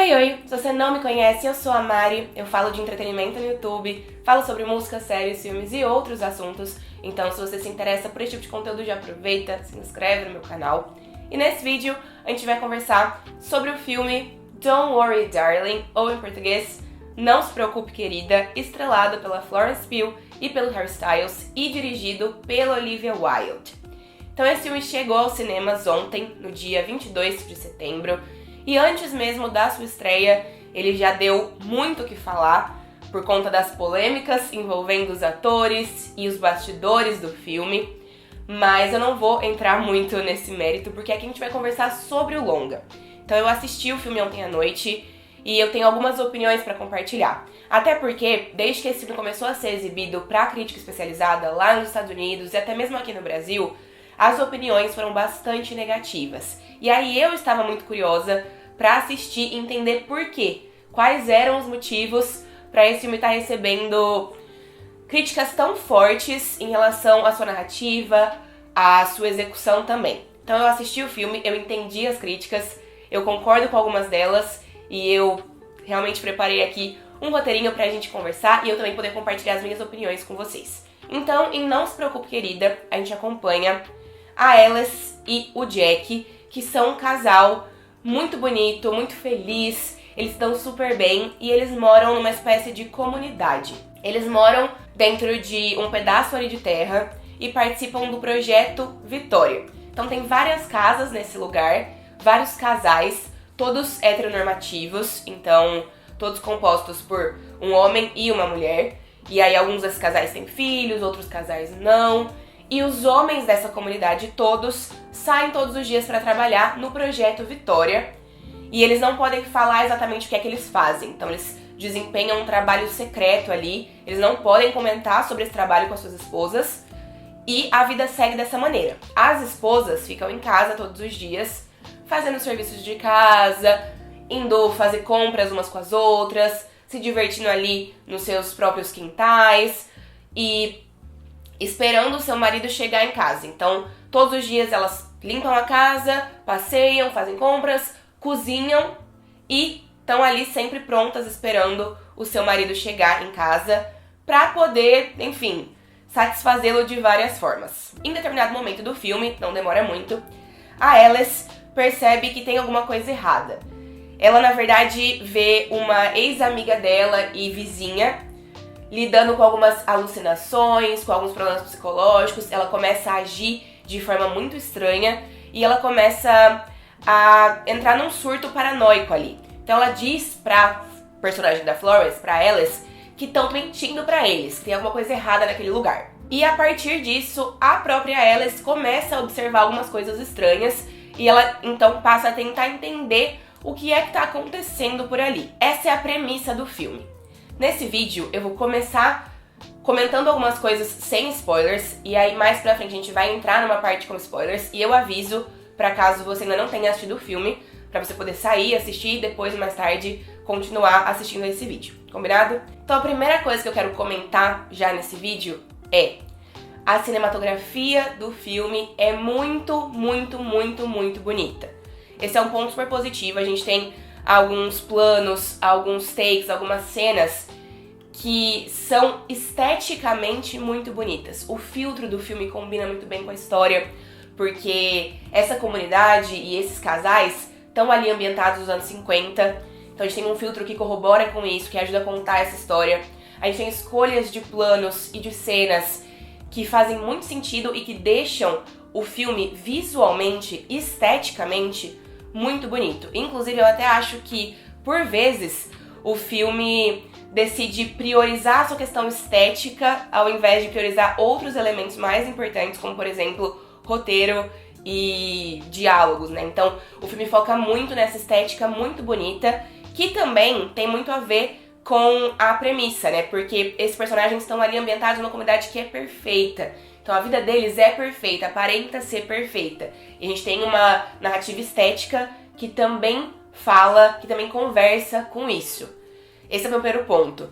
Oi, oi! Se você não me conhece, eu sou a Mari, eu falo de entretenimento no YouTube, falo sobre música, séries, filmes e outros assuntos, então se você se interessa por esse tipo de conteúdo, já aproveita, se inscreve no meu canal. E nesse vídeo a gente vai conversar sobre o filme Don't Worry Darling, ou em português, Não Se Preocupe Querida, estrelado pela Florence Pugh e pelo Harry Styles e dirigido pela Olivia Wilde. Então esse filme chegou aos cinemas ontem, no dia 22 de setembro, e antes mesmo da sua estreia, ele já deu muito o que falar por conta das polêmicas envolvendo os atores e os bastidores do filme, mas eu não vou entrar muito nesse mérito porque aqui a gente vai conversar sobre o longa. Então eu assisti o filme ontem à noite e eu tenho algumas opiniões para compartilhar. Até porque, desde que esse filme começou a ser exibido para crítica especializada lá nos Estados Unidos e até mesmo aqui no Brasil, as opiniões foram bastante negativas. E aí eu estava muito curiosa para assistir e entender por quê. Quais eram os motivos para esse filme estar recebendo críticas tão fortes em relação à sua narrativa, à sua execução também. Então eu assisti o filme, eu entendi as críticas, eu concordo com algumas delas e eu realmente preparei aqui um roteirinho pra gente conversar e eu também poder compartilhar as minhas opiniões com vocês. Então, em Não Se Preocupe Querida, a gente acompanha a Alice e o Jack, que são um casal muito bonito, muito feliz, eles estão super bem e eles moram numa espécie de comunidade. Eles moram dentro de um pedaço ali de terra e participam do projeto Vitória. Então tem várias casas nesse lugar, vários casais, todos heteronormativos, então todos compostos por um homem e uma mulher. E aí alguns desses casais têm filhos, outros casais não. E os homens dessa comunidade todos saem todos os dias para trabalhar no projeto Vitória. E eles não podem falar exatamente o que é que eles fazem. Então eles desempenham um trabalho secreto ali. Eles não podem comentar sobre esse trabalho com as suas esposas. E a vida segue dessa maneira. As esposas ficam em casa todos os dias, fazendo serviços de casa, indo fazer compras umas com as outras, se divertindo ali nos seus próprios quintais e esperando o seu marido chegar em casa. Então, todos os dias elas limpam a casa, passeiam, fazem compras, cozinham e estão ali sempre prontas esperando o seu marido chegar em casa pra poder, enfim, satisfazê-lo de várias formas. Em determinado momento do filme, não demora muito, a Alice percebe que tem alguma coisa errada. Ela, na verdade, vê uma ex-amiga dela e vizinha lidando com algumas alucinações, com alguns problemas psicológicos. Ela começa a agir de forma muito estranha e ela começa a entrar num surto paranoico ali. Então ela diz pra personagem da Florence, pra Alice, que estão mentindo pra eles, que tem alguma coisa errada naquele lugar. E a partir disso, a própria Alice começa a observar algumas coisas estranhas e ela então passa a tentar entender o que é que tá acontecendo por ali. Essa é a premissa do filme. Nesse vídeo eu vou começar comentando algumas coisas sem spoilers e aí mais pra frente a gente vai entrar numa parte com spoilers e eu aviso pra caso você ainda não tenha assistido o filme, pra você poder sair, assistir e depois mais tarde continuar assistindo esse vídeo, combinado? Então a primeira coisa que eu quero comentar já nesse vídeo é a cinematografia do filme é muito, muito, muito, muito bonita. Esse é um ponto super positivo, a gente tem alguns planos, alguns takes, algumas cenas que são esteticamente muito bonitas. O filtro do filme combina muito bem com a história, porque essa comunidade e esses casais estão ali ambientados nos anos 50, então a gente tem um filtro que corrobora com isso, que ajuda a contar essa história. A gente tem escolhas de planos e de cenas que fazem muito sentido e que deixam o filme visualmente, esteticamente, muito bonito. Inclusive, eu até acho que, por vezes, o filme decide priorizar a sua questão estética ao invés de priorizar outros elementos mais importantes, como, por exemplo, roteiro e diálogos, né? Então, o filme foca muito nessa estética muito bonita, que também tem muito a ver com a premissa, né? Porque esses personagens estão ali ambientados numa comunidade que é perfeita. Então a vida deles é perfeita, aparenta ser perfeita. E a gente tem uma narrativa estética que também fala, que também conversa com isso. Esse é o meu primeiro ponto.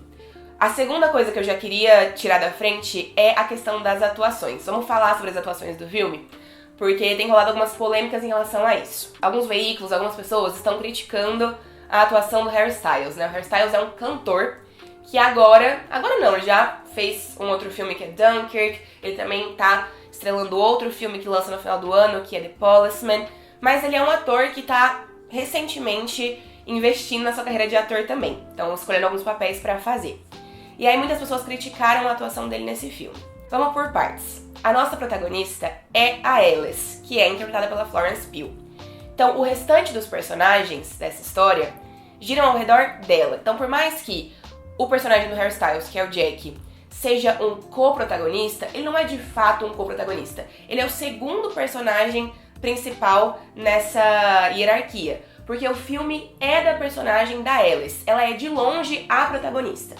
A segunda coisa que eu já queria tirar da frente é a questão das atuações. Vamos falar sobre as atuações do filme? Porque tem rolado algumas polêmicas em relação a isso. Alguns veículos, algumas pessoas estão criticando a atuação do Harry Styles, né? O Harry Styles é um cantor que agora não, ele já fez um outro filme que é Dunkirk, ele também tá estrelando outro filme que lança no final do ano, que é The Policeman, mas ele é um ator que tá recentemente investindo na sua carreira de ator também, então escolhendo alguns papéis pra fazer. E aí muitas pessoas criticaram a atuação dele nesse filme. Vamos por partes. A nossa protagonista é a Alice, que é interpretada pela Florence Pugh. Então o restante dos personagens dessa história giram ao redor dela. Então por mais que o personagem do Harry Styles, que é o Jack, seja um co-protagonista, ele não é de fato um co-protagonista. Ele é o segundo personagem principal nessa hierarquia, porque o filme é da personagem da Alice. Ela é de longe a protagonista.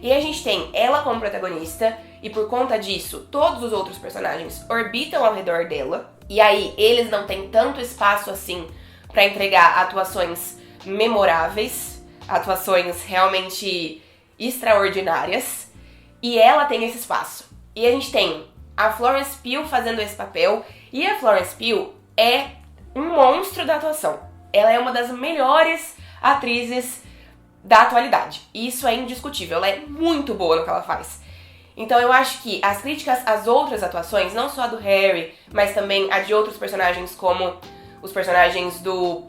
E a gente tem ela como protagonista, e por conta disso, todos os outros personagens orbitam ao redor dela. E aí, eles não têm tanto espaço assim pra entregar atuações memoráveis, atuações realmente extraordinárias. E ela tem esse espaço. E a gente tem a Florence Pugh fazendo esse papel, e a Florence Pugh é um monstro da atuação. Ela é uma das melhores atrizes da atualidade. E isso é indiscutível, ela é muito boa no que ela faz. Então eu acho que as críticas às outras atuações, não só a do Harry, mas também a de outros personagens, como os personagens do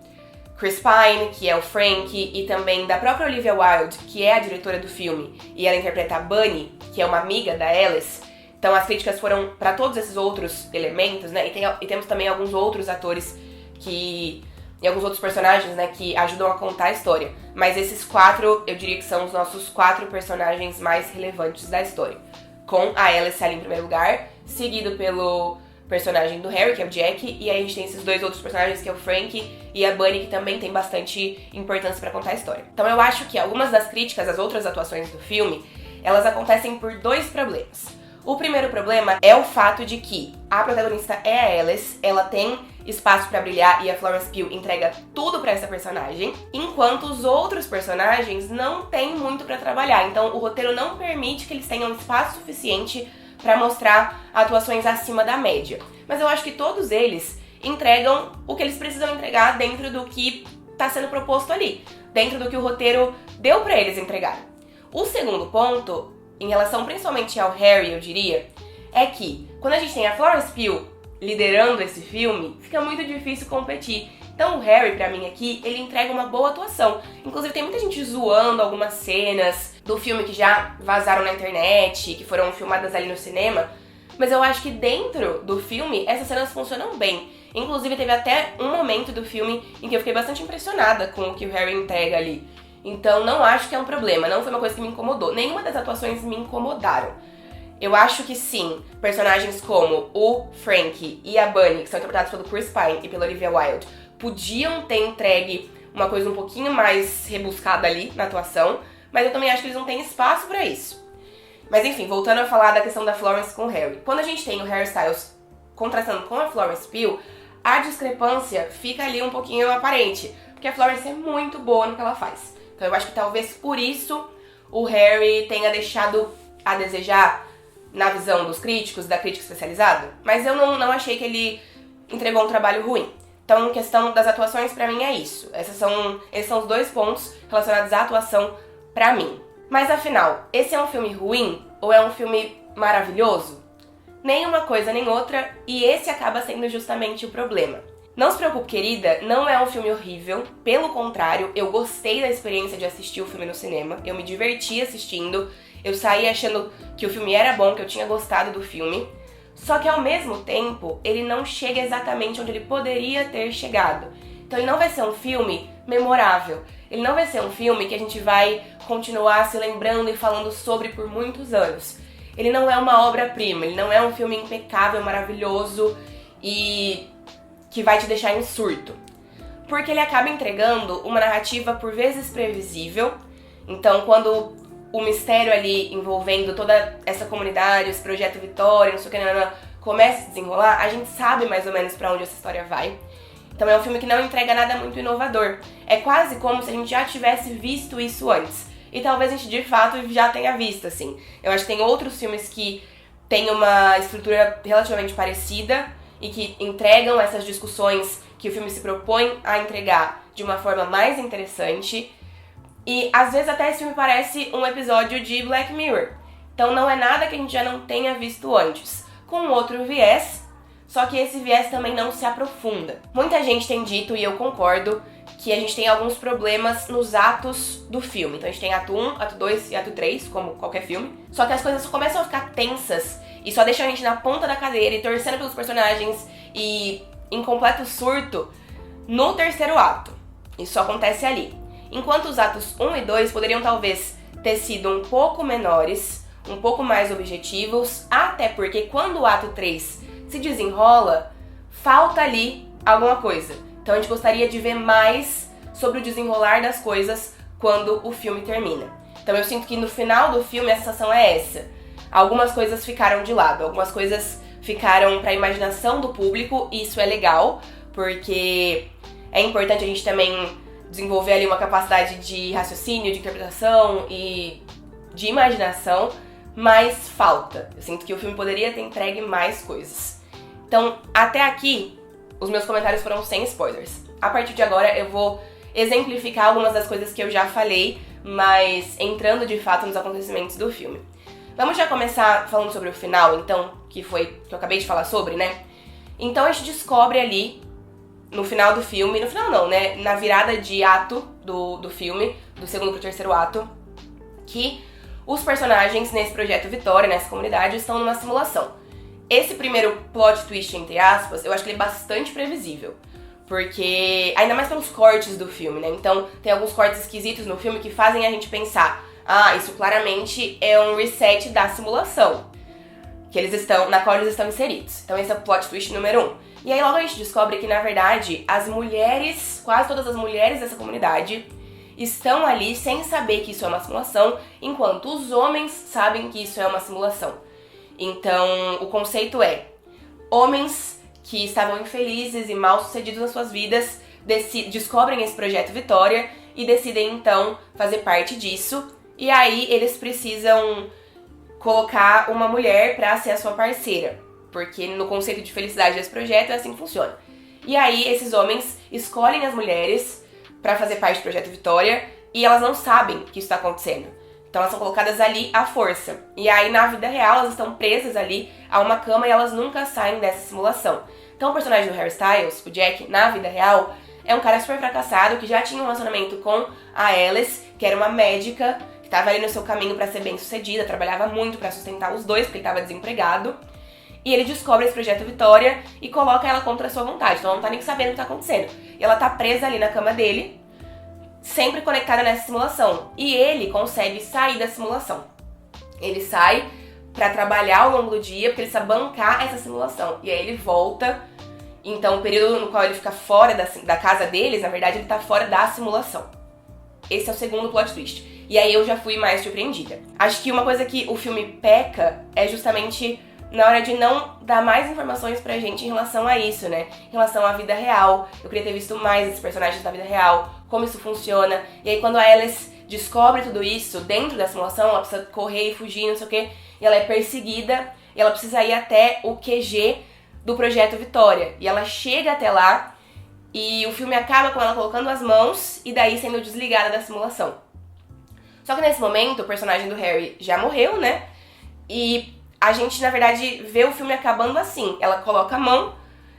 Chris Pine, que é o Frank, e também da própria Olivia Wilde, que é a diretora do filme, e ela interpreta a Bunny, que é uma amiga da Alice. Então as críticas foram para todos esses outros elementos, né? E temos também alguns outros atores e alguns outros personagens, né, que ajudam a contar a história. Mas esses 4, eu diria que são os nossos 4 personagens mais relevantes da história. Com a Alice ali em primeiro lugar, seguido pelo personagem do Harry, que é o Jack, e aí a gente tem esses 2 outros personagens, que é o Frank e a Bunny, que também tem bastante importância pra contar a história. Então eu acho que algumas das críticas às outras atuações do filme, elas acontecem por 2 problemas. O primeiro problema é o fato de que a protagonista é a Alice, ela tem espaço pra brilhar e a Florence Pugh entrega tudo pra essa personagem, enquanto os outros personagens não têm muito pra trabalhar. Então o roteiro não permite que eles tenham espaço suficiente pra mostrar atuações acima da média. Mas eu acho que todos eles entregam o que eles precisam entregar dentro do que tá sendo proposto ali, dentro do que o roteiro deu pra eles entregar. O segundo ponto, em relação principalmente ao Harry, eu diria, é que quando a gente tem a Florence Pugh liderando esse filme, fica muito difícil competir. Então o Harry, pra mim aqui, ele entrega uma boa atuação. Inclusive tem muita gente zoando algumas cenas do filme que já vazaram na internet, que foram filmadas ali no cinema, mas eu acho que dentro do filme essas cenas funcionam bem. Inclusive teve até um momento do filme em que eu fiquei bastante impressionada com o que o Harry entrega ali. Então não acho que é um problema, não foi uma coisa que me incomodou. Nenhuma das atuações me incomodaram. Eu acho que sim, personagens como o Frank e a Bunny, que são interpretados pelo Chris Pine e pela Olivia Wilde, podiam ter entregue uma coisa um pouquinho mais rebuscada ali na atuação, mas eu também acho que eles não têm espaço pra isso. Mas enfim, voltando a falar da questão da Florence com o Harry. Quando a gente tem o Harry Styles contrastando com a Florence Pugh, a discrepância fica ali um pouquinho aparente, porque a Florence é muito boa no que ela faz. Então eu acho que talvez por isso o Harry tenha deixado a desejar na visão dos críticos, da crítica especializada, mas eu não achei que ele entregou um trabalho ruim. Então, em questão das atuações, pra mim é isso. Esses são os 2 pontos relacionados à atuação pra mim. Mas afinal, esse é um filme ruim ou é um filme maravilhoso? Nem uma coisa nem outra, e esse acaba sendo justamente o problema. Não se preocupe, querida, não é um filme horrível, pelo contrário, eu gostei da experiência de assistir o filme no cinema, eu me diverti assistindo, eu saí achando que o filme era bom, que eu tinha gostado do filme, só que ao mesmo tempo, ele não chega exatamente onde ele poderia ter chegado. Então ele não vai ser um filme memorável, ele não vai ser um filme que a gente vai continuar se lembrando e falando sobre por muitos anos. Ele não é uma obra-prima, ele não é um filme impecável, maravilhoso e que vai te deixar em surto. Porque ele acaba entregando uma narrativa por vezes previsível. Então quando o mistério ali envolvendo toda essa comunidade, esse projeto Vitória, não sei o que, começa a se desenrolar, a gente sabe mais ou menos pra onde essa história vai. Então é um filme que não entrega nada muito inovador. É quase como se a gente já tivesse visto isso antes. E talvez a gente de fato já tenha visto, assim. Eu acho que tem outros filmes que têm uma estrutura relativamente parecida e que entregam essas discussões que o filme se propõe a entregar de uma forma mais interessante. E às vezes até esse filme parece um episódio de Black Mirror. Então não é nada que a gente já não tenha visto antes, com outro viés, só que esse viés também não se aprofunda. Muita gente tem dito, e eu concordo, que a gente tem alguns problemas nos atos do filme. Então a gente tem ato 1, ato 2 e ato 3, como qualquer filme. Só que as coisas começam a ficar tensas e só deixam a gente na ponta da cadeira e torcendo pelos personagens e em completo surto no terceiro ato. Isso acontece ali. Enquanto os atos 1 e 2 poderiam talvez ter sido um pouco menores, um pouco mais objetivos, até porque quando o ato 3 se desenrola, falta ali alguma coisa. Então a gente gostaria de ver mais sobre o desenrolar das coisas quando o filme termina. Então eu sinto que no final do filme a sensação é essa. Algumas coisas ficaram de lado, algumas coisas ficaram para a imaginação do público, e isso é legal, porque é importante a gente também desenvolver ali uma capacidade de raciocínio, de interpretação e de imaginação, mas falta. Eu sinto que o filme poderia ter entregue mais coisas. Então, até aqui, os meus comentários foram sem spoilers. A partir de agora, eu vou exemplificar algumas das coisas que eu já falei, mas entrando de fato nos acontecimentos do filme. Vamos já começar falando sobre o final, então, que foi que eu acabei de falar sobre, né? Então a gente descobre ali, no final do filme, no final não, né? Na virada de ato do filme, do segundo pro terceiro ato, que os personagens nesse projeto Vitória, nessa comunidade, estão numa simulação. Esse primeiro plot twist, entre aspas, eu acho que ele é bastante previsível. Porque, ainda mais pelos cortes do filme, né? Então, tem alguns cortes esquisitos no filme que fazem a gente pensar: ah, isso claramente é um reset da simulação na qual eles estão inseridos. Então esse é o plot twist número 1. E aí logo a gente descobre que, na verdade, as mulheres, quase todas as mulheres dessa comunidade, estão ali sem saber que isso é uma simulação, enquanto os homens sabem que isso é uma simulação. Então, o conceito é: homens que estavam infelizes e mal sucedidos nas suas vidas descobrem esse projeto Vitória e decidem então fazer parte disso. E aí eles precisam colocar uma mulher pra ser a sua parceira, porque no conceito de felicidade desse projeto é assim que funciona. E aí esses homens escolhem as mulheres pra fazer parte do projeto Vitória e elas não sabem que isso tá acontecendo. Então elas são colocadas ali à força. E aí na vida real elas estão presas ali a uma cama e elas nunca saem dessa simulação. Então o personagem do Harry Styles, o Jack, na vida real, é um cara super fracassado que já tinha um relacionamento com a Alice, que era uma médica, que estava ali no seu caminho pra ser bem sucedida, trabalhava muito pra sustentar os dois, porque ele estava desempregado. E ele descobre esse projeto Vitória e coloca ela contra a sua vontade. Então ela não tá nem sabendo o que tá acontecendo. E ela tá presa ali na cama dele, sempre conectada nessa simulação. E ele consegue sair da simulação. Ele sai pra trabalhar ao longo do dia, porque ele precisa bancar essa simulação. E aí ele volta. Então o período no qual ele fica fora da casa deles, na verdade ele tá fora da simulação. Esse é o segundo plot twist. E aí eu já fui mais surpreendida. Acho que uma coisa que o filme peca é justamente na hora de não dar mais informações pra gente em relação a isso, né? Em relação à vida real. Eu queria ter visto mais esses personagens da vida real, como isso funciona. E aí quando a Alice descobre tudo isso dentro da simulação, ela precisa correr e fugir, não sei o quê, e ela é perseguida, e ela precisa ir até o QG do projeto Vitória. E ela chega até lá, e o filme acaba com ela colocando as mãos, e daí sendo desligada da simulação. Só que nesse momento, o personagem do Harry já morreu, né? E a gente, na verdade, vê o filme acabando assim. Ela coloca a mão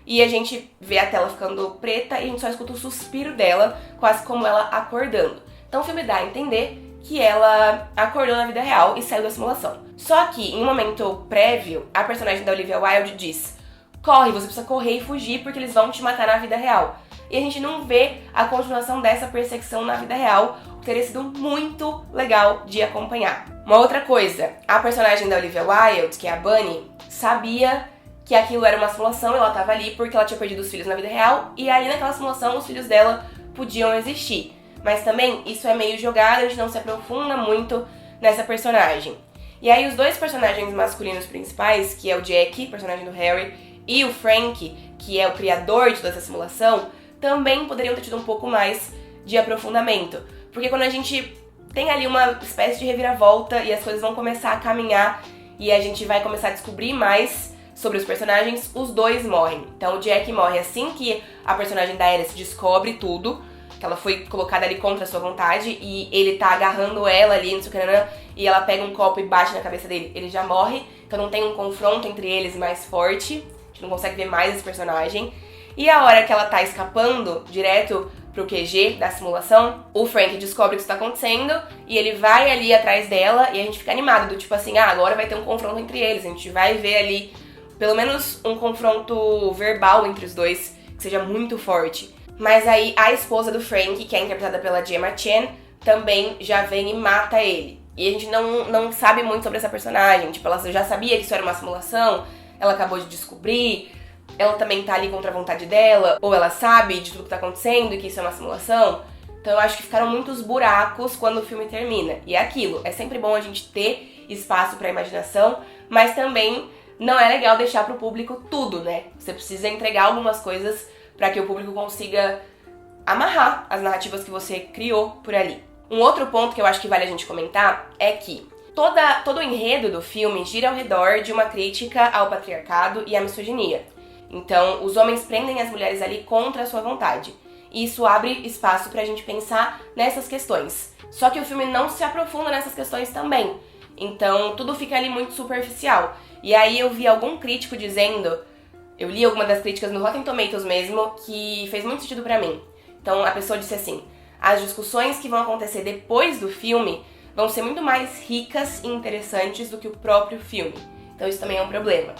e a gente vê a tela ficando preta e a gente só escuta o suspiro dela, quase como ela acordando. Então o filme dá a entender que ela acordou na vida real e saiu da simulação. Só que, em um momento prévio, a personagem da Olivia Wilde diz: corre, você precisa correr e fugir porque eles vão te matar na vida real. E a gente não vê a continuação dessa perseguição na vida real, o que teria sido muito legal de acompanhar. Uma outra coisa, a personagem da Olivia Wilde, que é a Bunny, sabia que aquilo era uma simulação, ela estava ali porque ela tinha perdido os filhos na vida real, e ali naquela simulação os filhos dela podiam existir. Mas também isso é meio jogado, a gente não se aprofunda muito nessa personagem. E aí os dois personagens masculinos principais, que é o Jack, personagem do Harry, e o Frank, que é o criador de toda essa simulação, também poderiam ter tido um pouco mais de aprofundamento. Porque quando a gente tem ali uma espécie de reviravolta e as coisas vão começar a caminhar e a gente vai começar a descobrir mais sobre os personagens, os dois morrem. Então o Jack morre assim que a personagem da Alice descobre tudo, que ela foi colocada ali contra a sua vontade, e ele tá agarrando ela ali, não sei o que, e ela pega um copo e bate na cabeça dele. Ele já morre, então não tem um confronto entre eles mais forte, a gente não consegue ver mais esse personagem. E a hora que ela tá escapando direto pro QG da simulação, o Frank descobre o que está acontecendo e ele vai ali atrás dela e a gente fica animado, do tipo assim, agora vai ter um confronto entre eles, a gente vai ver ali pelo menos um confronto verbal entre os dois, que seja muito forte. Mas aí a esposa do Frank, que é interpretada pela Gemma Chan, também já vem e mata ele. E a gente não sabe muito sobre essa personagem, tipo, ela já sabia que isso era uma simulação, ela acabou de descobrir, ela também tá ali contra a vontade dela, ou ela sabe de tudo que tá acontecendo e que isso é uma simulação. Então eu acho que ficaram muitos buracos quando o filme termina. E é aquilo, é sempre bom a gente ter espaço pra imaginação, mas também não é legal deixar pro público tudo, né? Você precisa entregar algumas coisas pra que o público consiga amarrar as narrativas que você criou por ali. Um outro ponto que eu acho que vale a gente comentar é que todo o enredo do filme gira ao redor de uma crítica ao patriarcado e à misoginia. Então, os homens prendem as mulheres ali contra a sua vontade. E isso abre espaço pra gente pensar nessas questões. Só que o filme não se aprofunda nessas questões também. Então, tudo fica ali muito superficial. E aí eu vi algum crítico dizendo, eu li alguma das críticas no Rotten Tomatoes mesmo, que fez muito sentido pra mim. Então, a pessoa disse assim, as discussões que vão acontecer depois do filme vão ser muito mais ricas e interessantes do que o próprio filme. Então, isso também é um problema.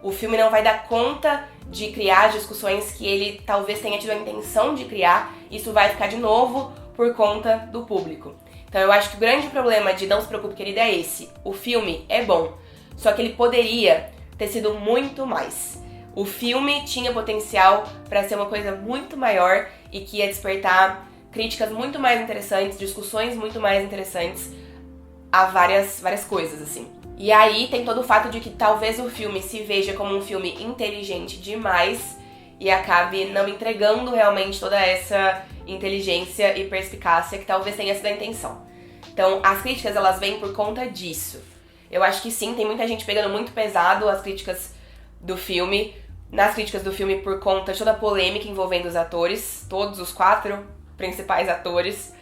O filme não vai dar conta de criar as discussões que ele talvez tenha tido a intenção de criar, isso vai ficar de novo por conta do público. Então eu acho que o grande problema de Não Se Preocupe, Querida é esse. O filme é bom, só que ele poderia ter sido muito mais. O filme tinha potencial para ser uma coisa muito maior e que ia despertar críticas muito mais interessantes, discussões muito mais interessantes a várias coisas, assim. E aí tem todo o fato de que talvez o filme se veja como um filme inteligente demais e acabe não entregando realmente toda essa inteligência e perspicácia que talvez tenha sido a intenção. Então, as críticas, elas vêm por conta disso. Eu acho que sim, tem muita gente pegando muito pesado as críticas do filme, nas críticas do filme por conta de toda a polêmica envolvendo os atores, todos os 4 principais atores.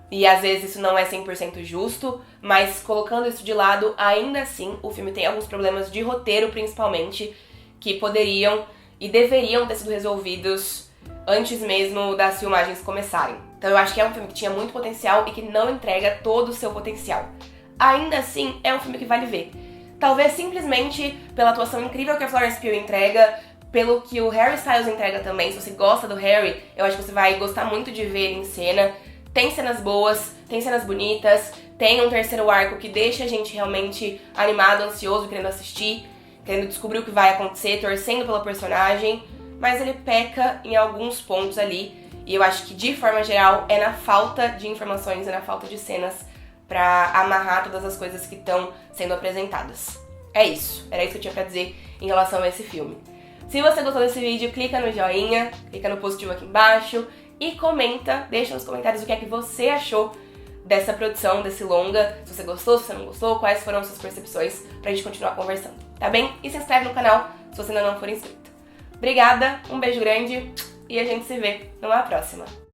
E às vezes isso não é 100% justo, mas colocando isso de lado, ainda assim, o filme tem alguns problemas de roteiro, principalmente, que poderiam e deveriam ter sido resolvidos antes mesmo das filmagens começarem. Então eu acho que é um filme que tinha muito potencial e que não entrega todo o seu potencial. Ainda assim, é um filme que vale ver. Talvez simplesmente pela atuação incrível que a Florence Pugh entrega, pelo que o Harry Styles entrega também. Se você gosta do Harry, eu acho que você vai gostar muito de ver ele em cena. Tem cenas boas, tem cenas bonitas, tem um terceiro arco que deixa a gente realmente animado, ansioso, querendo assistir, querendo descobrir o que vai acontecer, torcendo pelo personagem, mas ele peca em alguns pontos ali, e eu acho que de forma geral é na falta de informações, é na falta de cenas pra amarrar todas as coisas que estão sendo apresentadas. É isso, era isso que eu tinha pra dizer em relação a esse filme. Se você gostou desse vídeo, clica no joinha, clica no positivo aqui embaixo, e comenta, deixa nos comentários o que é que você achou dessa produção, desse longa, se você gostou, se você não gostou, quais foram as suas percepções, pra gente continuar conversando, tá bem? E se inscreve no canal se você ainda não for inscrito. Obrigada, um beijo grande e a gente se vê numa próxima.